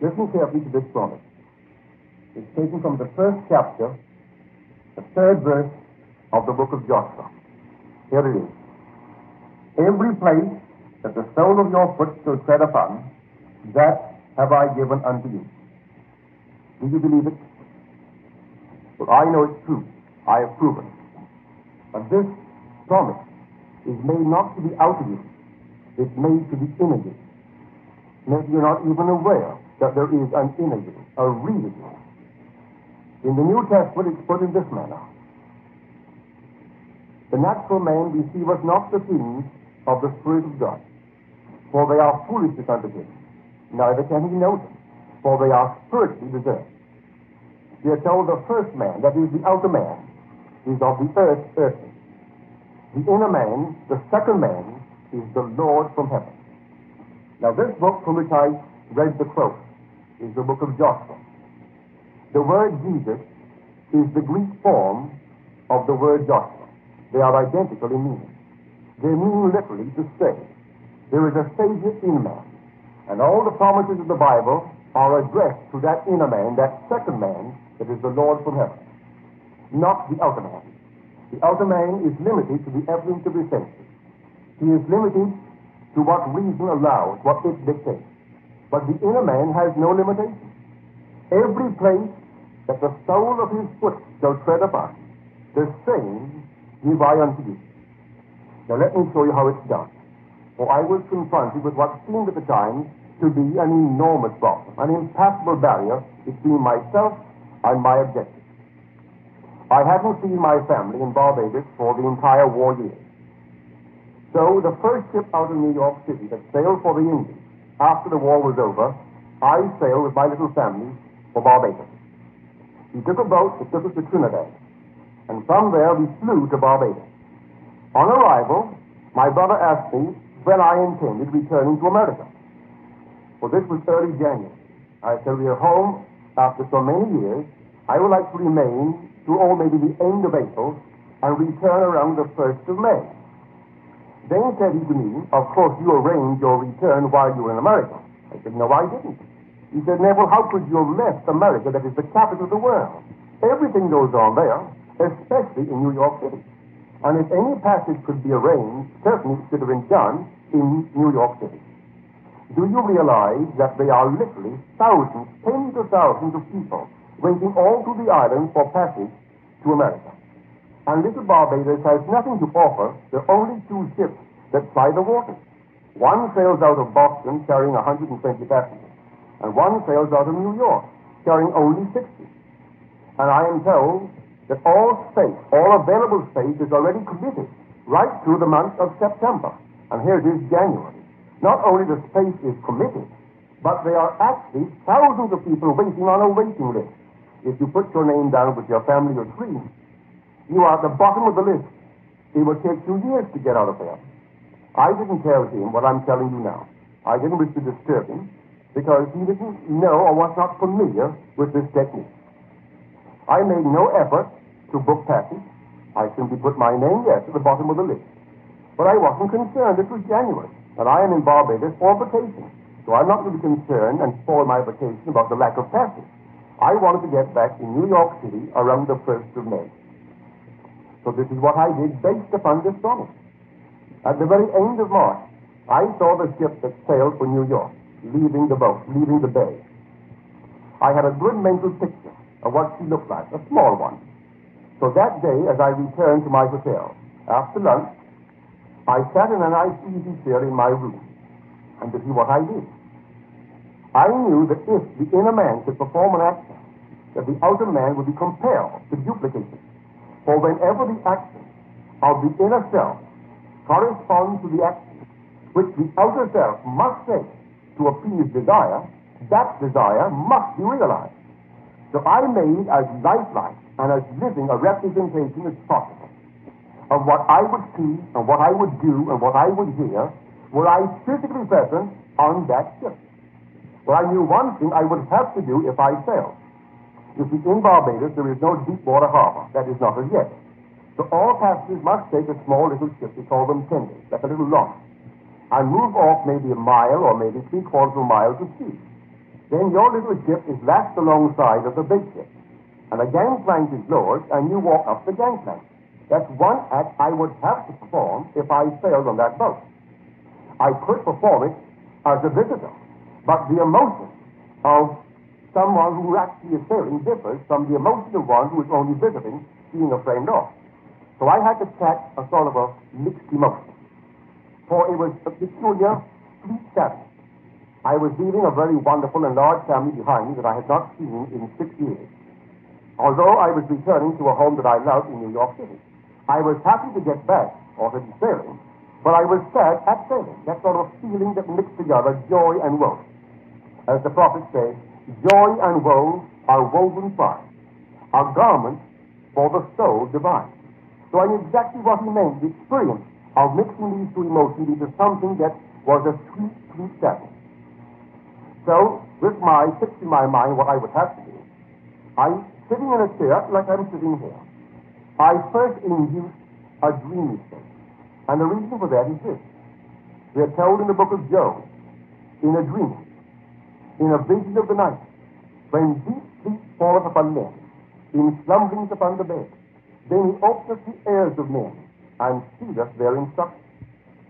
Listen carefully to this promise. It's taken from the first chapter, the third verse of the book of Joshua. Here it is. Every place that the sole of your foot shall tread upon, that have I given unto you. Do you believe it? Well, I know it's true. I have proven. But this promise is made not to be out of you. It's made to be in you. Maybe you're not even aware that there is an inner you, a real you. In the New Testament, it's put in this manner. The natural man receiveth not the things of the Spirit of God, for they are foolishness unto him. Neither can he know them, for they are spiritually discerned. We are told the first man, that is the outer man, is of the earth, earthly. The inner man, the second man, is the Lord from heaven. Now this book from which I read the quote is the book of Joshua. The word Jesus is the Greek form of the word Joshua. They are identical in meaning. They mean literally to say, there is a Savior in man. And all the promises of the Bible are addressed to that inner man, that second man, that is the Lord from heaven. Not the outer man. The outer man is limited to the evidence of his senses. He is limited to what reason allows, what it dictates. But the inner man has no limitation. Every place that the sole of his foot shall tread upon, the same give I unto you. Now let me show you how it's done. For I was confronted with what seemed at the time to be an enormous problem, an impassable barrier between myself and my objective. I hadn't seen my family in Barbados for the entire war year. So the first ship out of New York City that sailed for the Indies after the war was over, I sailed with my little family for Barbados. We took a boat that took us to Trinidad, and from there we flew to Barbados. On arrival, my brother asked me when I intended returning to America. Well, this was early January. I said, we are home after so many years. I would like to remain to maybe the end of April and return around the 1st of May. Then said he to me, of course you arranged your return while you were in America. I said, no, I didn't. He said, Neville, how could you have left America, that is the capital of the world? Everything goes on there, especially in New York City. And if any passage could be arranged, certainly it should have been done in New York City. Do you realize that there are literally thousands, tens of thousands of people waiting all through the island for passage to America? And little Barbados has nothing to offer. There are only two ships that ply the waters. One sails out of Boston carrying 120 passengers, and one sails out of New York carrying only 60. And I am told that all space, all available space is already committed right through the month of September. And here it is January. Not only the space is committed, but there are actually thousands of people waiting on a waiting list. If you put your name down with your family or three, you are at the bottom of the list. It will take you years to get out of there. I didn't tell him what I'm telling you now. I didn't wish to disturb him because he didn't know or was not familiar with this technique. I made no effort to book passage. I simply put my name, yes, at the bottom of the list. But I wasn't concerned. It was January, and I am in Barbados for vacation. So I'm not really concerned and spoil my vacation about the lack of passage. I wanted to get back to New York City around the 1st of May. So this is what I did based upon this promise. At the very end of March, I saw the ship that sailed for New York, leaving the boat, leaving the bay. I had a good mental picture of what she looked like, a small one. So that day, as I returned to my hotel, after lunch, I sat in a nice easy chair in my room. And this is what I did. I knew that if the inner man could perform an action, that the outer man would be compelled to duplicate it. For whenever the action of the inner self corresponds to the action which the outer self must take to appease desire, that desire must be realized. So I made as lifelike and as living a representation as possible of what I would see and what I would do and what I would hear were I physically present on that ship. Well, I knew one thing I would have to do if I sailed. You see, in Barbados there is no deep water harbor. That is not as yet. So all passengers must take a small little ship, we call them tenders, like a little launch, and move off maybe a mile or maybe 3/4 of a mile to sea. Then your little ship is lashed alongside of the big ship, and a gangplank is lowered, and you walk up the gangplank. That's one act I would have to perform if I sailed on that boat. I could perform it as a visitor, but the emotion of someone who actually is sailing differs from the emotion of one who is only visiting, seeing a friend off. So I had to catch a sort of a mixed emotion, for it was a peculiar, sweet sadness. I was leaving a very wonderful and large family behind me that I had not seen in 6 years. Although I was returning to a home that I loved in New York City, I was happy to get back, or to be sailing, but I was sad at sailing, that sort of feeling that mixed together joy and woe. As the prophet says, joy and woe are woven fine, a garment for the soul divine. So I knew exactly what he meant, the experience of mixing these two emotions into something that was a sweet, sweet sadness. So, with my fixed in my mind what I would have to do, I'm sitting in a chair like I'm sitting here. I first induced a dreamy state. And the reason for that is this. We are told in the book of Job, in a dream, in a vision of the night, when deep sleep falleth upon men, in slumberings upon the bed, then he openeth the ears of men, and seeth their instruction.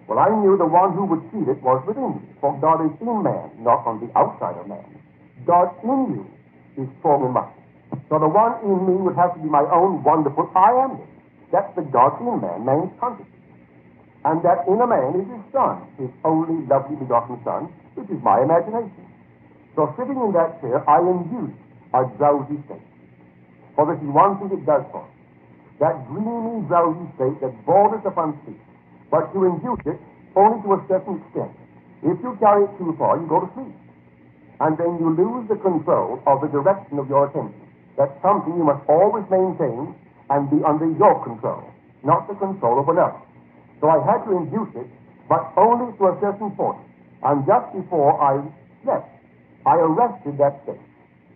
Well, I knew the one who would see it was within me, for God is in man, not on the outside of man. God in you is form and muscle. So the one in me would have to be my own wonderful I am. That's the God in man, man's consciousness. And that inner man is his son, his only lovely begotten son, which is my imagination. So sitting in that chair, I induced a drowsy state. For this is one thing it does for us. That dreamy, drowsy state that borders upon sleep. But you induce it only to a certain extent. If you carry it too far, you go to sleep. And then you lose the control of the direction of your attention. That's something you must always maintain and be under your control, not the control of another. So I had to induce it, but only to a certain point. And just before I slept, I arrested that state.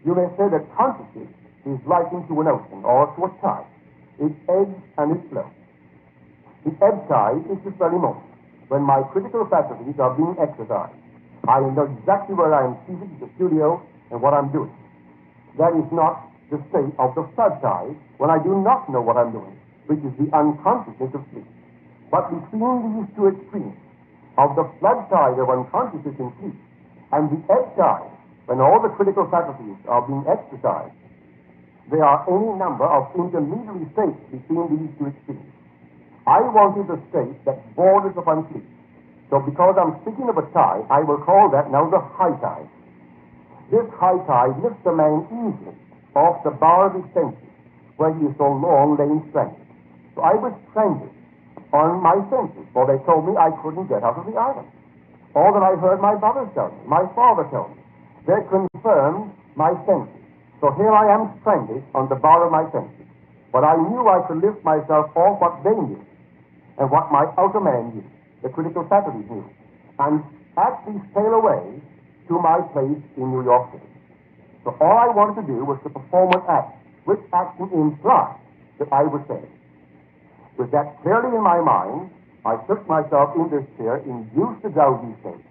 You may say that consciousness is likened to an ocean or to a tide. It ebbs and it flows. The ebb tide is this very moment, when my critical faculties are being exercised. I know exactly where I am seated in the studio and what I'm doing. That is not the state of the flood tide, when I do not know what I'm doing, which is the unconsciousness of sleep. But between these two extremes, of the flood tide of unconsciousness in sleep, and the ebb tide, when all the critical faculties are being exercised, there are any number of intermediary states between these two extremes. I wanted the state that borders upon sleep. So because I'm speaking of a tide, I will call that now the high tide. This high tide lifts a man easily off the bar of his senses, where he is so long laying stranded. So I was stranded on my senses, for they told me I couldn't get out of the island. All that I heard my brothers tell me, my father tell me, they confirmed my senses. So here I am stranded on the bar of my senses. But I knew I could lift myself off what they knew, and what my outer man knew, the critical faculties knew, and actually sail away to my place in New York City. So all I wanted to do was to perform an act, which action implied that I was saved. With that clearly in my mind, I took myself in this chair, induced the drowsy state,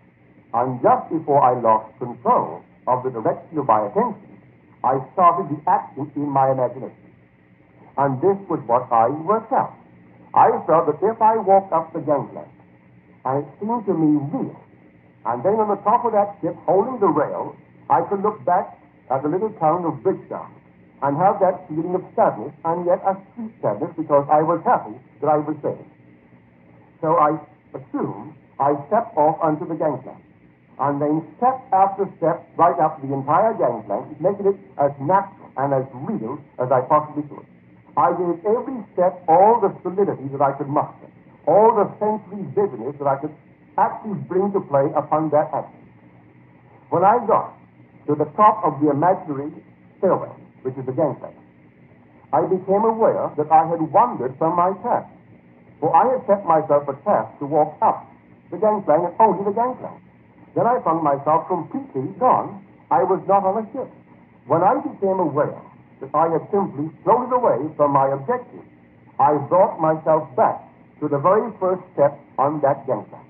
and just before I lost control of the direction of my attention, I started the action in my imagination. And this was what I worked out. I felt that if I walked up the gangplank, and it seemed to me real, and then on the top of that ship, holding the rail, I could look back at the little town of Bridgetown and have that feeling of sadness, and yet a sweet sadness, because I was happy that I was saved. So I assumed I stepped off onto the gangplank, and then step after step right up the entire gangplank, making it as natural and as real as I possibly could. I gave every step all the solidity that I could muster, all the sensory vividness that I could actually bring to play upon that action. When I got to the top of the imaginary stairway, which is the gangplank, I became aware that I had wandered from my task. For I had set myself a task to walk up the gangplank and only the gangplank. Then I found myself completely gone. I was not on a ship. When I became aware that I had simply floated away from my objective, I brought myself back to the very first step on that gangplank.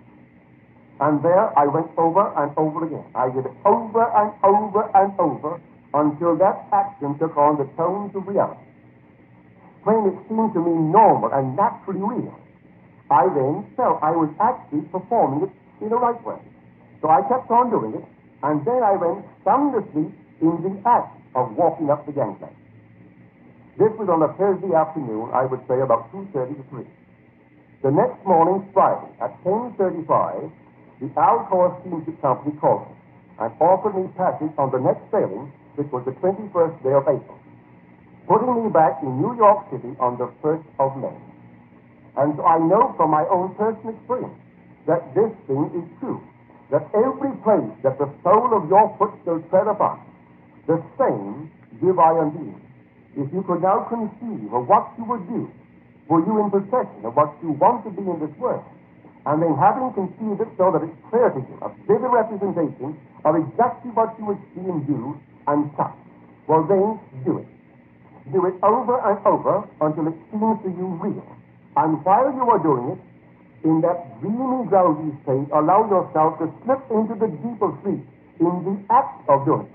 And there I went over and over again. I did it over and over and over until that action took on the tones of reality. When it seemed to me normal and naturally real, I then felt I was actually performing it in the right way. So I kept on doing it, and then I went sound asleep in the act of walking up the gangplank. This was on a Thursday afternoon, I would say about 2:30 to 3. The next morning, Friday, at 10:35, the Alcor Steamship Company called me and offered me passage on the next sailing, which was the 21st day of April, putting me back in New York City on the 1st of May. And so I know from my own personal experience that this thing is true, that every place that the sole of your foot shall tread upon, the same give I unto you. If you could now conceive of what you would do, were you in possession of what you want to be in this world, and then having conceived it so that it's clear to you, a vivid representation of exactly what you would see and do and touch, well then, do it. Do it over and over until it seems to you real. And while you are doing it, in that dreamy, drowsy state, allow yourself to slip into the deep of sleep in the act of doing it.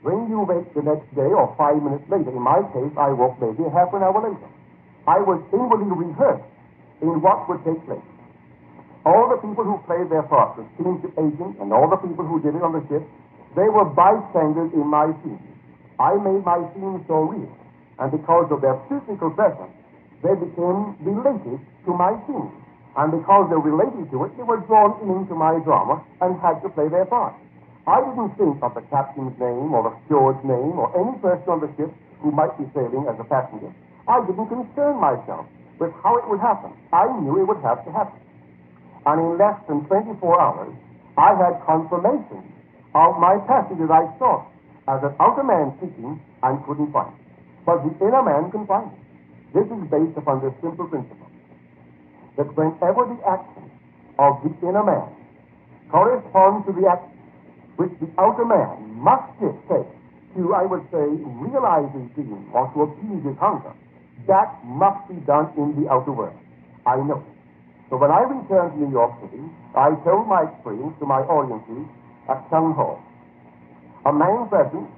When you wake the next day or 5 minutes later, in my case, I woke maybe half an hour later, I was inwardly rehearsed in what would take place. All the people who played their parts, the steamship agent and all the people who did it on the ship, they were bystanders in my scene. I made my scene so real, and because of their physical presence, they became related to my scene. And because they were related to it, they were drawn into my drama and had to play their part. I didn't think of the captain's name or the steward's name or any person on the ship who might be sailing as a passenger. I didn't concern myself with how it would happen. I knew it would have to happen. And in less than 24 hours, I had confirmation of my passage that I sought as an outer man seeking and couldn't find it. But the inner man can find it. This is based upon the simple principle that whenever the action of the inner man corresponds to the action which the outer man must take to, I would say, realize his dream or to appease his hunger, that must be done in the outer world. I know it. So when I returned to New York City, I told my experience to my audiences at Chung Hall. A man present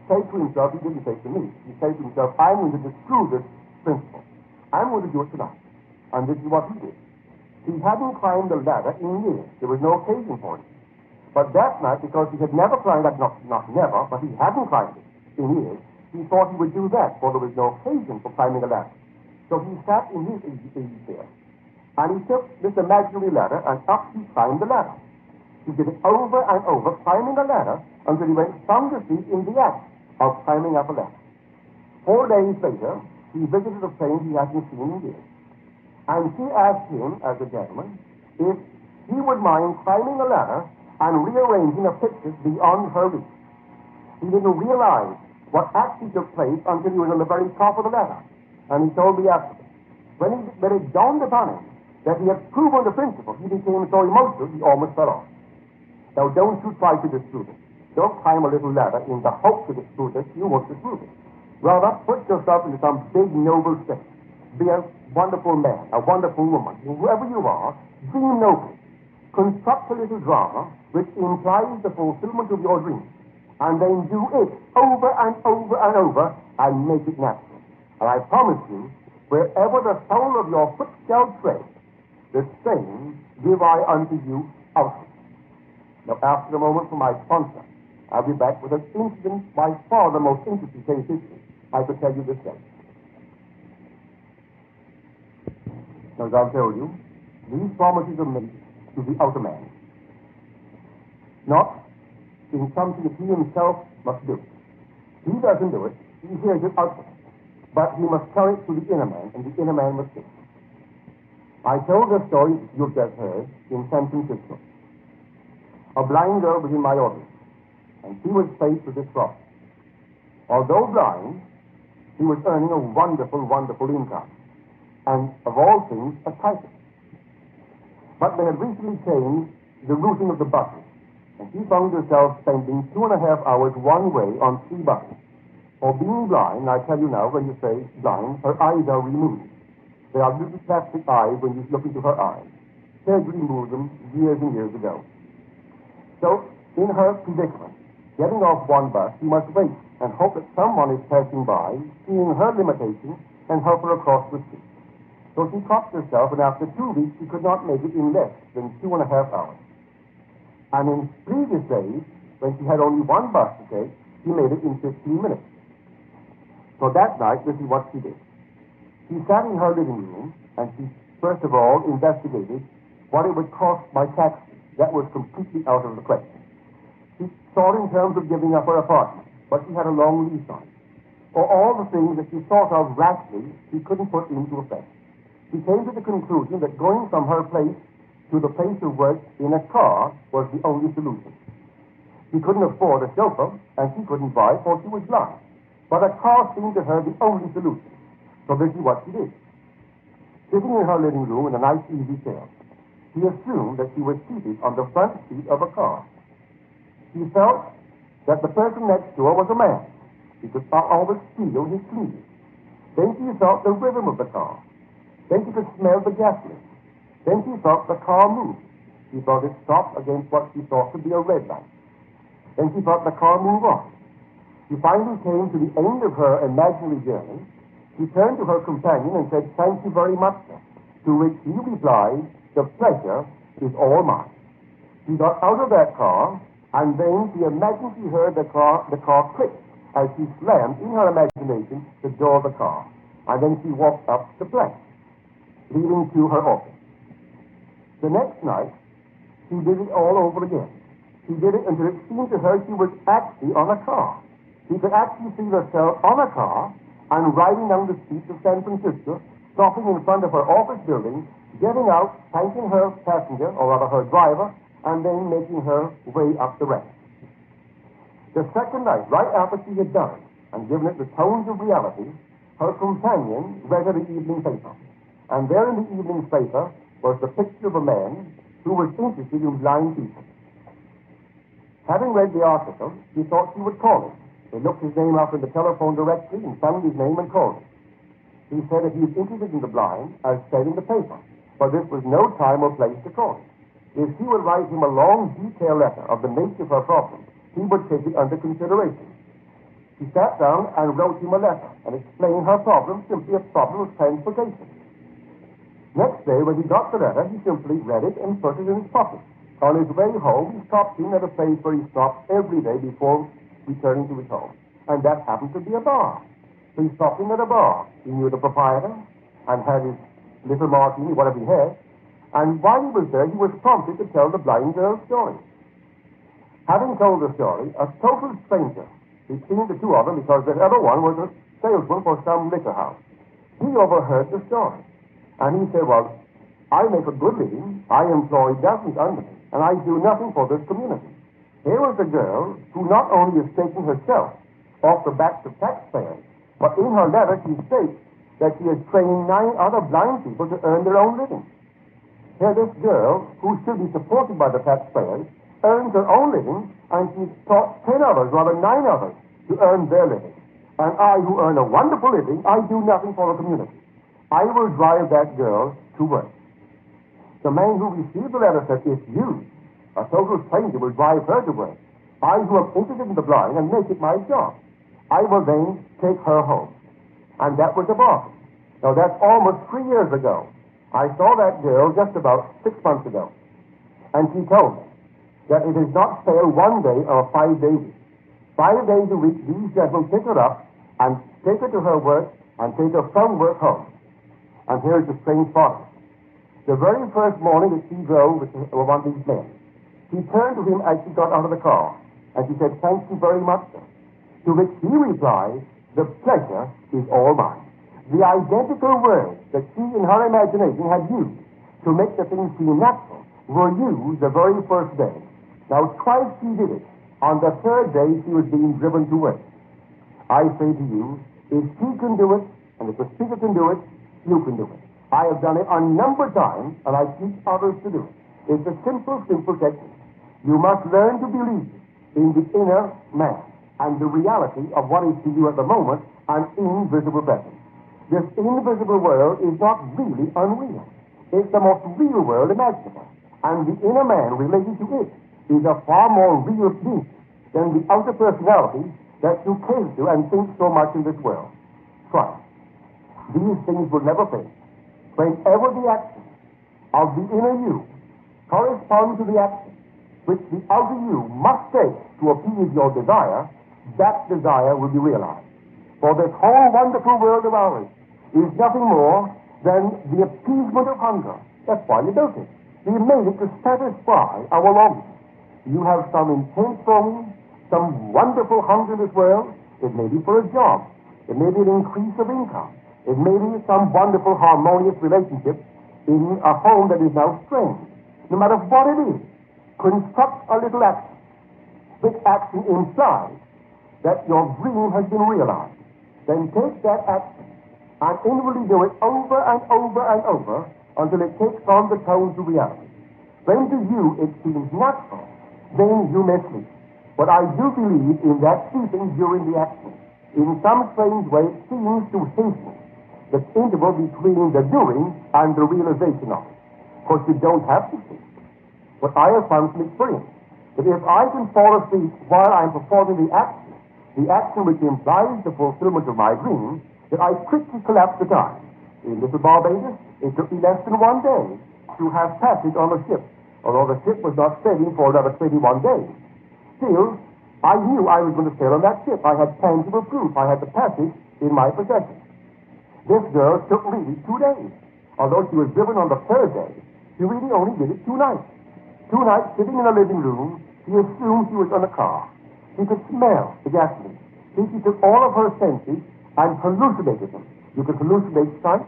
said to himself, he didn't say to me, he said to himself, I'm going to disprove this principle. I'm going to do it tonight. And this is what he did. He hadn't climbed the ladder in years. There was no occasion for it. But that night, because he had never climbed that, not never, but he hadn't climbed it in years, he thought he would do that, for there was no occasion for climbing a ladder. So he sat in his easy chair. And he took this imaginary ladder, and up he climbed the ladder. He did it over and over, climbing the ladder, until he went sound asleep in the act of climbing up a ladder. 4 days later, he visited a friend he hadn't seen in years. And she asked him, as a gentleman, if he would mind climbing a ladder and rearranging a picture beyond her reach. He didn't realize what actually took place until he was on the very top of the ladder. And he told me afterwards. When it dawned upon him that he had proven the principle, he became so emotional he almost fell off. Now, don't you try to disprove it. Don't climb a little ladder in the hope to disprove it. You won't disprove it. Rather, put yourself into some big, noble state. Be a wonderful man, a wonderful woman. Whoever you are, dream nobly. Construct a little drama which implies the fulfillment of your dream. And then do it over and over and over and make it natural. And I promise you, wherever the sole of your foot shall tread, the same give I unto you outward. Now, after a moment from my sponsor, I'll be back with an incident by far the most interesting case history I could tell you this day. Now, as I've told you, these promises are made to the outer man, not in something that he himself must do. He doesn't do it, he hears it outward, but he must carry it to the inner man, and the inner man must do it. I told the story that you've just heard in San Francisco. A blind girl was in my audience, and she was faced with this problem. Although blind, she was earning a wonderful, wonderful income, and of all things, a typist. But they had recently changed the routing of the buses, and she found herself spending 2.5 hours one way on 3 buses. For being blind, I tell you now, when you say blind, her eyes are removed. They are little plastic eyes when you look into her eyes. Surgery removed them years and years ago. So, in her predicament, getting off one bus, she must wait and hope that someone is passing by, seeing her limitations, and help her across the street. So she cocked herself, and after 2 weeks, she could not make it in less than 2.5 hours. And in previous days, when she had only one bus to take, she made it in 15 minutes. So that night, this is what she did. She sat in her living room, and she first of all investigated what it would cost by taxi. That was completely out of the question. She thought in terms of giving up her apartment, but she had a long lease on it. Or all the things that she thought of rashly, she couldn't put into effect. She came to the conclusion that going from her place to the place of work in a car was the only solution. She couldn't afford a chauffeur, and she couldn't buy, for she was blind. But a car seemed to her the only solution. So this is what she did. Sitting in her living room in a nice easy chair, she assumed that she was seated on the front seat of a car. She felt that the person next to her was a man. She could almost feel his cleavage. Then she felt the rhythm of the car. Then she could smell the gasoline. Then she felt the car move. She felt it stop against what she thought to be a red light. Then she felt the car move on. She finally came to the end of her imaginary journey. She turned to her companion and said, "Thank you very much, sir." To which he replied, "The pleasure is all mine." She got out of that car, and then she imagined she heard the car click as she slammed in her imagination the door of the car. And then she walked up the plank, leading to her office. The next night, she did it all over again. She did it until it seemed to her she was actually on a car. She could actually see herself on a car and riding down the streets of San Francisco, stopping in front of her office building, getting out, thanking her passenger, or rather her driver, and then making her way up the ramp. The second night, right after she had done it and given it the tones of reality, her companion read her the evening paper. And there in the evening paper was the picture of a man who was interested in blind people. Having read the article, she thought she would call him. They looked his name up in the telephone directory and found his name and called him. He said if he was interested in the blind, as said in the paper, but this was no time or place to call him. If she would write him a long, detailed letter of the nature of her problem, he would take it under consideration. She sat down and wrote him a letter and explained her problem, simply a problem of transportation. Next day, when he got the letter, he simply read it and put it in his pocket. On his way home, he stopped in at a place where he stopped every day before returning to his home. And that happened to be a bar. So he stopped in at a bar. He knew the proprietor and had his little martini, whatever he had. And while he was there, he was prompted to tell the blind girl's story. Having told the story, a total stranger between the two of them, because the other one was a salesman for some liquor house, he overheard the story. And he said, "Well, I make a good living, I employ dozens under me, and I do nothing for this community. Here was a girl who not only is taking herself off the backs of taxpayers, but in her letter she states that she is training 9 other blind people to earn their own living. Here this girl, who should be supported by the taxpayers, earns her own living, and she's taught 10 others, rather 9 others, to earn their living. And I, who earn a wonderful living, I do nothing for the community. I will drive that girl to work." The man who received the letter said, "If you, a total stranger, will drive her to work, I, who am interested in the blind, and make it my job, I will then take her home." And that was a bargain. Now, that's almost 3 years ago. I saw that girl just about 6 months ago. And she told me that it is not fair 1 day or a 5-day week. 5 days a week, these gentlemen pick her up and take her to her work and take her from work home. And here's the strange part. The very first morning that she drove with one of these men, she turned to him as she got out of the car, and she said, "Thank you very much, sir." To which he replied, "The pleasure is all mine." The identical words that she in her imagination had used to make the thing seem natural were used the very first day. Now, twice she did it. On the third day, she was being driven to work. I say to you, if she can do it, and if the speaker can do it, you can do it. I have done it a number of times, and I teach others to do it. It's a simple technique. You must learn to believe in the inner man and the reality of what is to you at the moment an invisible presence. This invisible world is not really unreal. It's the most real world imaginable. And the inner man relating to it is a far more real being than the outer personality that you came to and think so much in this world. Try. These things will never fail. Whenever the action of the inner you corresponds to the action which the outer you must take to appease your desire, that desire will be realized. For this whole wonderful world of ours is nothing more than the appeasement of hunger. That's why you built it. We made it to satisfy our longing. You have some intense longing, some wonderful hunger in this world. It may be for a job. It may be an increase of income. It may be some wonderful harmonious relationship in a home that is now strained. No matter what it is, construct a little action. This action implies that your dream has been realized. Then take that action and inwardly do it over and over and over until it takes on the tones of reality. When to you it seems natural, then you may sleep. But I do believe in that sleeping during the action. In some strange way, it seems to hasten the interval between the doing and the realization of it. Of course, you don't have to sleep. But I have found some experience that if I can fall asleep while I'm performing the action which implies the fulfillment of my dream, that I quickly collapse the time. In Little Barbados, it took me less than 1 day to have passage on the ship, although the ship was not sailing for another 21 days. Still, I knew I was going to sail on that ship. I had tangible proof. I had the passage in my possession. This girl took really 2 days. Although she was driven on the third day, she really only did it 2 nights. 2 nights sitting in a living room, she assumed she was on a car. She could smell the gasoline. She took all of her senses and hallucinated them. You can hallucinate sight,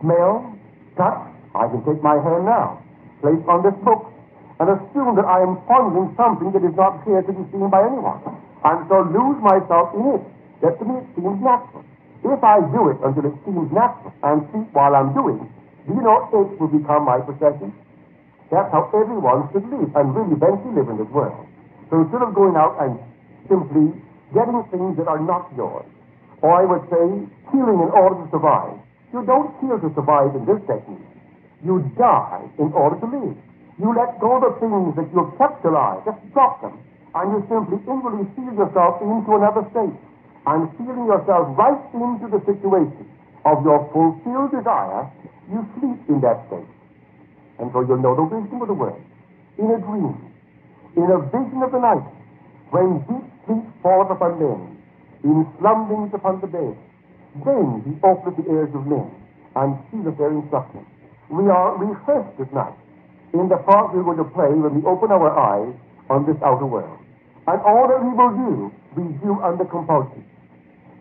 smell, touch. I can take my hand now, place on this book, and assume that I am pondering something that is not here to be seen by anyone, and so lose myself in it. That to me it seems natural. If I do it until it seems natural and sleep while I'm doing, do you know it will become my possession? That's how everyone should live, and really eventually live in this world. So instead of going out and simply getting things that are not yours, or I would say killing in order to survive, you don't kill to survive in this technique. You die in order to live. You let go of the things that you've kept alive, just drop them, and you simply inwardly feel yourself into another state, and feeling yourself right into the situation of your fulfilled desire, you sleep in that state. And so you'll know the wisdom of the word. In a dream, in a vision of the night, when deep sleep falleth upon men, in slumberings upon the bed, then he openeth the ears of men, and sealeth their instruction. We are rehearsed this night in the part we're going to play when we open our eyes on this outer world. And all that we will do, we do under compulsion.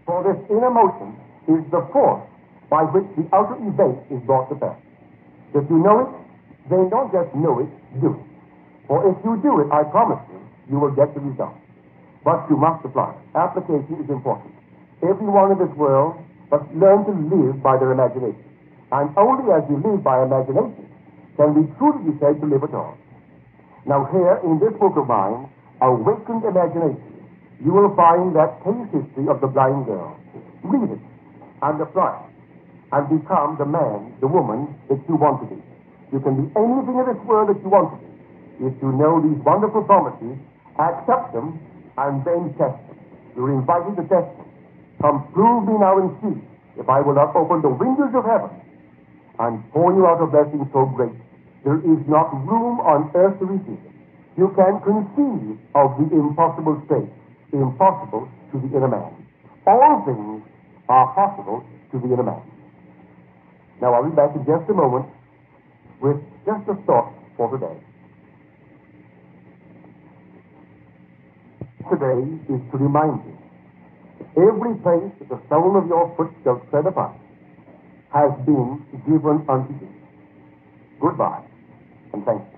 For this inner motion is the force by which the outer event is brought to pass. If you know it, then don't just know it, do it. For if you do it, I promise you, you will get the result. But you must apply. Application is important. Everyone in this world must learn to live by their imagination. And only as you live by imagination can we truly be said to live at all. Now here, in this book of mine, Awakened Imagination, you will find that case history of the blind girl. Read it and apply it and become the man, the woman that you want to be. You can be anything in this world that you want to be. If you know these wonderful promises, accept them and then test them. You're invited to test them. Come prove me now and see if I will not open the windows of heaven and pour you out a blessing so great there is not room on earth to receive it. You can conceive of the impossible state, impossible to the inner man. All things are possible to the inner man. Now I'll be back in just a moment with just a thought for today. Today is to remind you that every place that the sole of your foot shall tread upon has been given unto you. Goodbye, and thank you.